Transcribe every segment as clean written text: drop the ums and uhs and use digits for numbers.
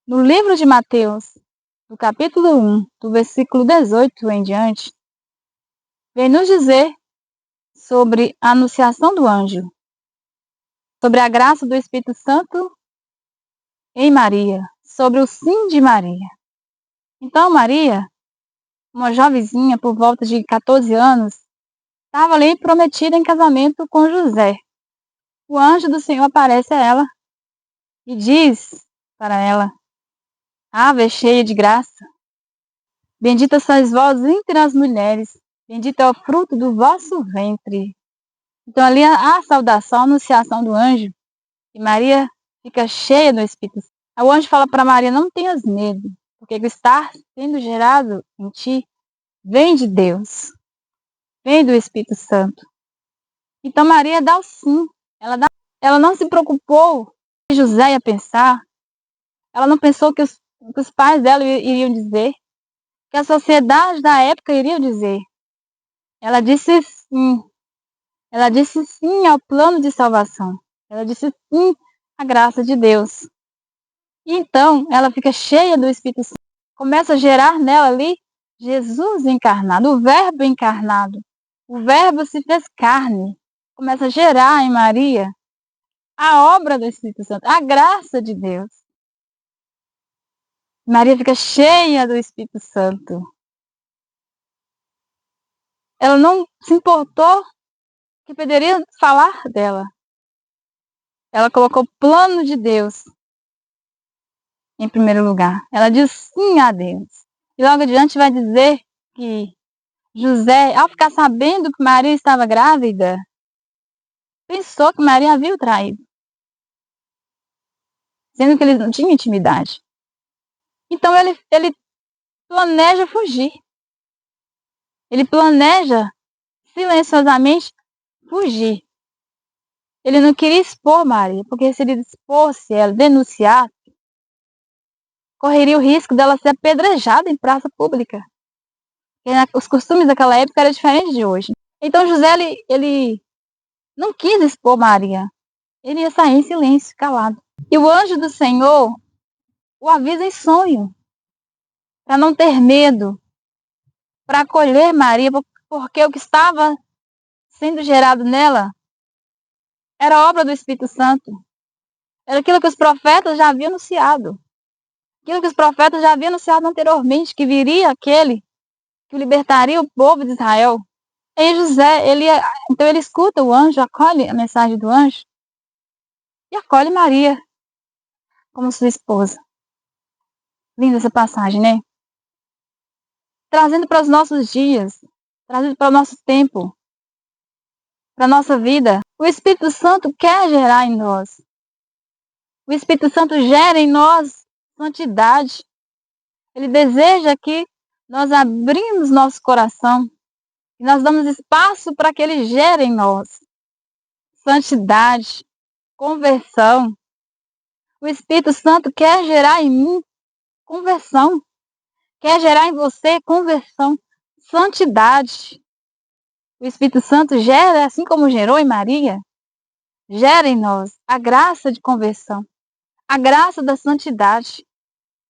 No livro de Mateus, no capítulo 1, do versículo 18 em diante, vem nos dizer sobre a anunciação do anjo, sobre a graça do Espírito Santo em Maria, sobre o sim de Maria. Então Maria, uma jovenzinha por volta de 14 anos, estava ali prometida em casamento com José. O anjo do Senhor aparece a ela e diz para ela: Ave cheia de graça, bendita sois vós entre as mulheres, bendito é o fruto do vosso ventre. Então ali a saudação, a anunciação do anjo, e Maria fica cheia do Espírito Santo. O anjo fala para Maria: não tenhas medo, porque o que está sendo gerado em ti vem de Deus, vem do Espírito Santo. Então Maria dá o sim, ela não se preocupou que José ia pensar, ela não pensou que os pais dela iriam dizer, que a sociedade da época iria dizer. Ela disse sim. Ela disse sim ao plano de salvação. Ela disse sim à graça de Deus. E então, ela fica cheia do Espírito Santo. Começa a gerar nela ali Jesus encarnado, o Verbo encarnado. O Verbo se fez carne. Começa a gerar em Maria a obra do Espírito Santo, a graça de Deus. Maria fica cheia do Espírito Santo. Ela não se importou que poderia falar dela. Ela colocou o plano de Deus em primeiro lugar. Ela diz sim a Deus. E logo adiante vai dizer que José, ao ficar sabendo que Maria estava grávida, pensou que Maria havia o traído, sendo que eles não tinham intimidade. Então ele planeja fugir. Ele planeja silenciosamente fugir. Ele não queria expor Maria, porque se ele expôsse ela, denunciasse, correria o risco dela ser apedrejada em praça pública. Porque os costumes daquela época eram diferentes de hoje. Então José, ele não quis expor Maria. Ele ia sair em silêncio, calado. E o anjo do Senhor o avisa em sonho, para não ter medo, para acolher Maria, porque o que estava sendo gerado nela era obra do Espírito Santo. Era aquilo que os profetas já haviam anunciado. Aquilo que os profetas já haviam anunciado anteriormente, que viria aquele que libertaria o povo de Israel. E José, então ele escuta o anjo, acolhe a mensagem do anjo e acolhe Maria como sua esposa. Linda essa passagem, né? Trazendo para os nossos dias, trazendo para o nosso tempo, para a nossa vida. O Espírito Santo quer gerar em nós. O Espírito Santo gera em nós santidade. Ele deseja que nós abrimos nosso coração e nós damos espaço para que ele gere em nós santidade, conversão. O Espírito Santo quer gerar em mim conversão. Quer gerar em você conversão, santidade. O Espírito Santo gera, assim como gerou em Maria, gera em nós a graça de conversão, a graça da santidade.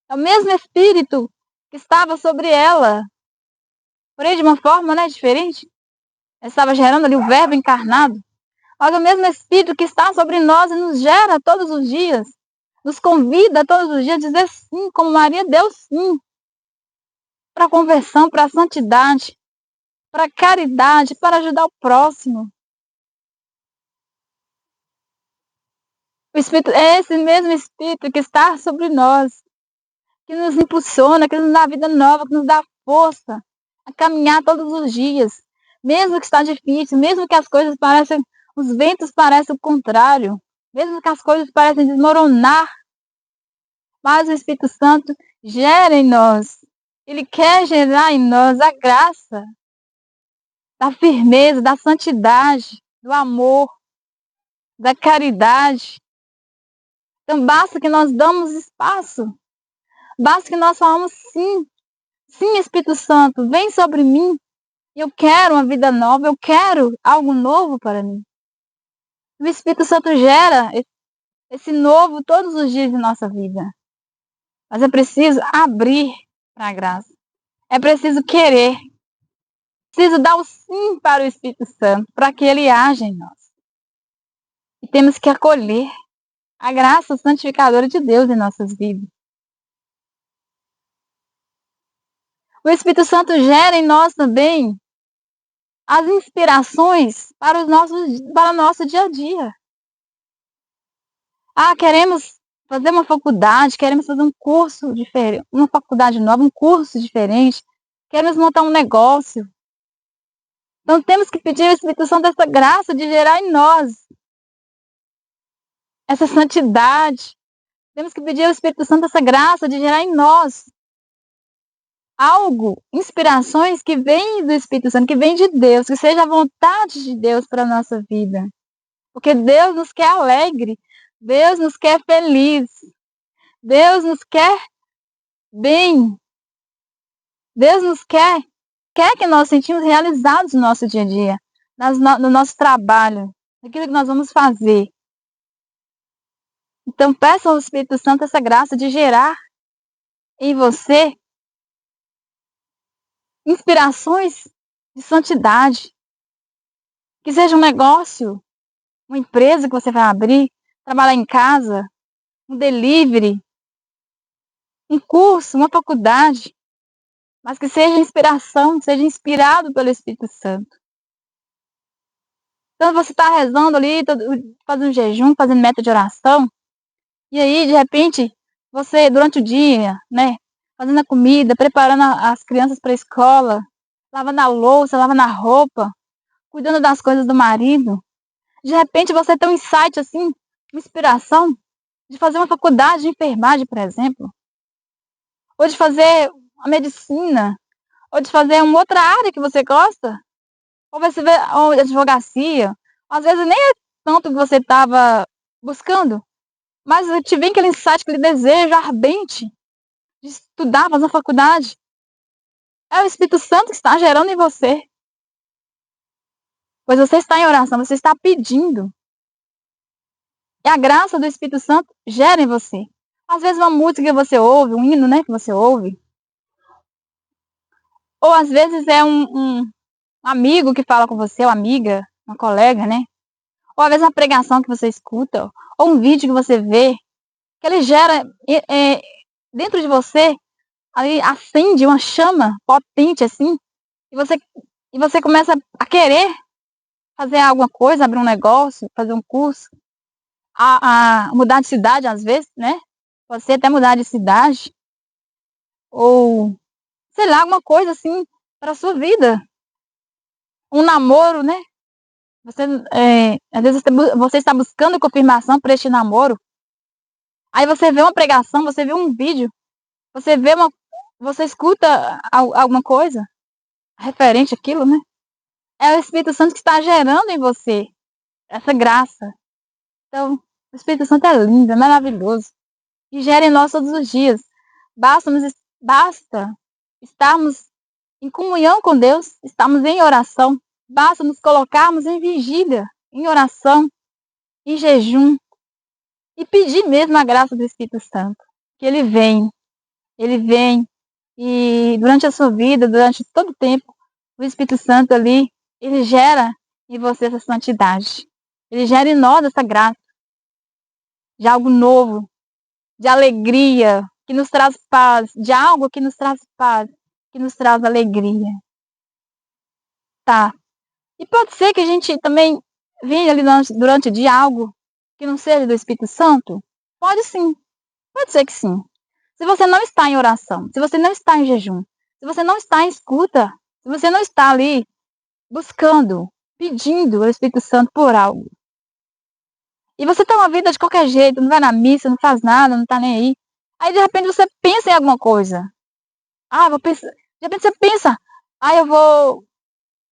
É o mesmo Espírito que estava sobre ela, porém de uma forma diferente. Ela estava gerando ali o Verbo encarnado. Mas o mesmo Espírito que está sobre nós e nos gera todos os dias, nos convida todos os dias a dizer sim, como Maria deu sim, para a conversão, para a santidade, para a caridade, para ajudar o próximo. O Espírito é esse mesmo Espírito que está sobre nós, que nos impulsiona, que nos dá vida nova, que nos dá força a caminhar todos os dias, mesmo que está difícil, mesmo que as coisas parecem, os ventos parecem o contrário, mesmo que as coisas parecem desmoronar, mas o Espírito Santo gera em nós. Ele quer gerar em nós a graça da firmeza, da santidade, do amor, da caridade. Então basta que nós damos espaço. Basta que nós falamos sim. Sim, Espírito Santo, vem sobre mim. Eu quero uma vida nova, eu quero algo novo para mim. O Espírito Santo gera esse novo todos os dias de nossa vida. Mas é preciso abrir para a graça. É preciso querer. Preciso dar o sim para o Espírito Santo, para que ele haja em nós. E temos que acolher a graça santificadora de Deus em nossas vidas. O Espírito Santo gera em nós também as inspirações para o nosso dia a dia. Queremos fazer uma faculdade, queremos fazer um curso diferente, uma faculdade nova, um curso diferente, queremos montar um negócio. Então temos que pedir ao Espírito Santo essa graça de gerar em nós essa santidade. Temos que pedir ao Espírito Santo essa graça de gerar em nós algo, inspirações que vêm do Espírito Santo, que vêm de Deus, que seja a vontade de Deus para a nossa vida. Porque Deus nos quer alegre, Deus nos quer feliz, Deus nos quer bem, Deus nos quer que nós sentimos realizados no nosso dia a dia, no nosso trabalho, naquilo que nós vamos fazer. Então peça ao Espírito Santo essa graça de gerar em você inspirações de santidade. Que seja um negócio, uma empresa que você vai abrir, trabalhar em casa, um delivery, um curso, uma faculdade, mas que seja inspiração, seja inspirado pelo Espírito Santo. Então você está rezando ali, fazendo jejum, fazendo meta de oração, e aí, de repente, você, durante o dia, né, fazendo a comida, preparando as crianças para a escola, lavando a louça, lavando a roupa, cuidando das coisas do marido, de repente você tem um insight, assim, uma inspiração de fazer uma faculdade de enfermagem, por exemplo, ou de fazer a medicina, ou de fazer uma outra área que você gosta, ou você vê ou advocacia, às vezes nem é tanto que você estava buscando, mas te vem aquele insight, aquele desejo ardente de estudar, fazer uma faculdade. É o Espírito Santo que está gerando em você. Pois você está em oração, você está pedindo. E a graça do Espírito Santo gera em você. Às vezes uma música que você ouve, um hino, né, que você ouve. Ou às vezes é um amigo que fala com você, uma amiga, uma colega, né? Ou às vezes uma pregação que você escuta, ou um vídeo que você vê, que ele gera dentro de você, aí acende uma chama potente assim, e você começa a querer fazer alguma coisa, abrir um negócio, fazer um curso, a mudar de cidade às vezes, né? Pode ser até mudar de cidade, ou sei lá, alguma coisa assim para a sua vida. Um namoro, né? Você, às vezes você está buscando confirmação para este namoro. Aí você vê uma pregação, você vê um vídeo, você escuta alguma coisa referente àquilo, né? É o Espírito Santo que está gerando em você essa graça. Então, o Espírito Santo é lindo, é maravilhoso. E gera em nós todos os dias. Basta estarmos em comunhão com Deus, estarmos em oração. Basta nos colocarmos em vigília, em oração, em jejum. E pedir mesmo a graça do Espírito Santo. Que ele vem. E durante a sua vida, durante todo o tempo, o Espírito Santo ali, ele gera em você essa santidade. Ele gera em nós essa graça de algo novo, de alegria, que nos traz paz, de algo que nos traz paz, que nos traz alegria. Tá. E pode ser que a gente também venha ali durante o dia algo que não seja do Espírito Santo? Pode sim. Pode ser que sim. Se você não está em oração, se você não está em jejum, se você não está em escuta, se você não está ali buscando, pedindo ao Espírito Santo por algo, e você tem uma vida de qualquer jeito, não vai na missa, não faz nada, não está nem aí, aí de repente você pensa em alguma coisa. Vou pensar. De repente você pensa, eu vou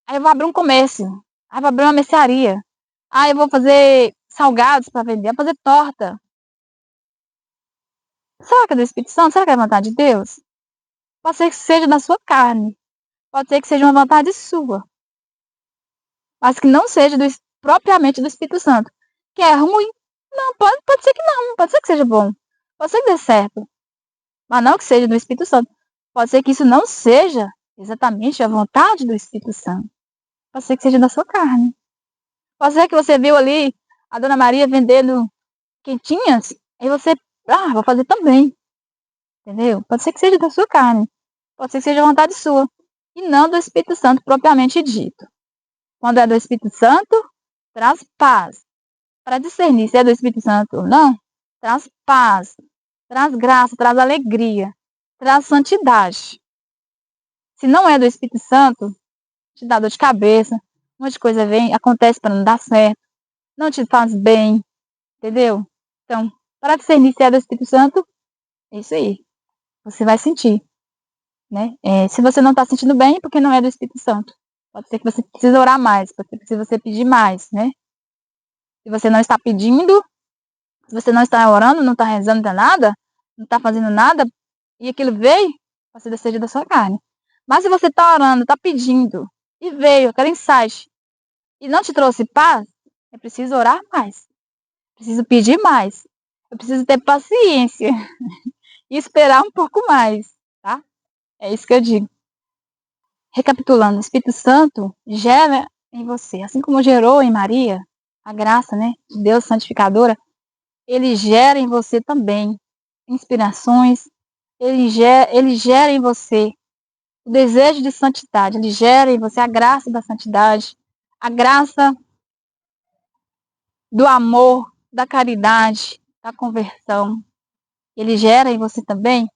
abrir um comércio, vou abrir uma mercearia, eu vou fazer salgados para vender, vou fazer torta. Será que é do Espírito Santo? Será que é a vontade de Deus? Pode ser que seja da sua carne. Pode ser que seja uma vontade sua. Mas que não seja propriamente do Espírito Santo. Que é ruim? Não, pode ser que não. Pode ser que seja bom. Pode ser que dê certo. mas não que seja do Espírito Santo. Pode ser que isso não seja exatamente a vontade do Espírito Santo. Pode ser que seja da sua carne. Pode ser que você viu ali a Dona Maria vendendo quentinhas, aí você, vou fazer também. Entendeu? Pode ser que seja da sua carne. Pode ser que seja a vontade sua. E não do Espírito Santo propriamente dito. Quando é do Espírito Santo, traz paz. Para discernir se é do Espírito Santo ou não, traz paz, traz graça, traz alegria, traz santidade. Se não é do Espírito Santo, te dá dor de cabeça, um monte de coisa vem, acontece para não dar certo, não te faz bem, entendeu? Então, para discernir se é do Espírito Santo, é isso aí. Você vai sentir, né? Se você não está sentindo bem, é porque não é do Espírito Santo. Pode ser que você precise orar mais, pode ser que você pedir mais, né? Se você não está pedindo, se você não está orando, não está rezando, não está nada, não está fazendo nada, e aquilo veio, pode ser desejo da sua carne. Mas se você está orando, está pedindo, e veio aquele insight, e não te trouxe paz, é preciso orar mais. Preciso pedir mais. Eu preciso ter paciência e esperar um pouco mais, tá? É isso que eu digo. Recapitulando, o Espírito Santo gera em você, assim como gerou em Maria, a graça, né, de Deus santificadora, ele gera em você também inspirações, ele gera em você o desejo de santidade, ele gera em você a graça da santidade, a graça do amor, da caridade, da conversão. Ele gera em você também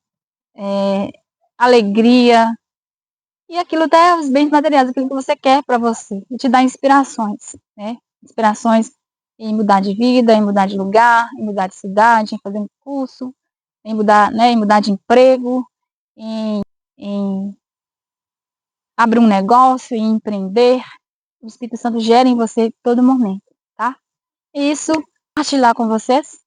alegria e aquilo até os bens materiais, aquilo que você quer para você. Ele te dá inspirações, né? Inspirações em mudar de vida, em mudar de lugar, em mudar de cidade, em fazer um curso, em mudar, né, em mudar de emprego, em abrir um negócio, em empreender. O Espírito Santo gera em você todo momento, tá? E isso, compartilhar com vocês.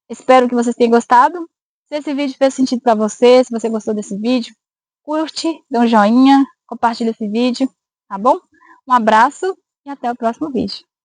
Espero que vocês tenham gostado. Se esse vídeo fez sentido para você, se você gostou desse vídeo, curte, dê um joinha, compartilha esse vídeo, tá bom? Um abraço e até o próximo vídeo.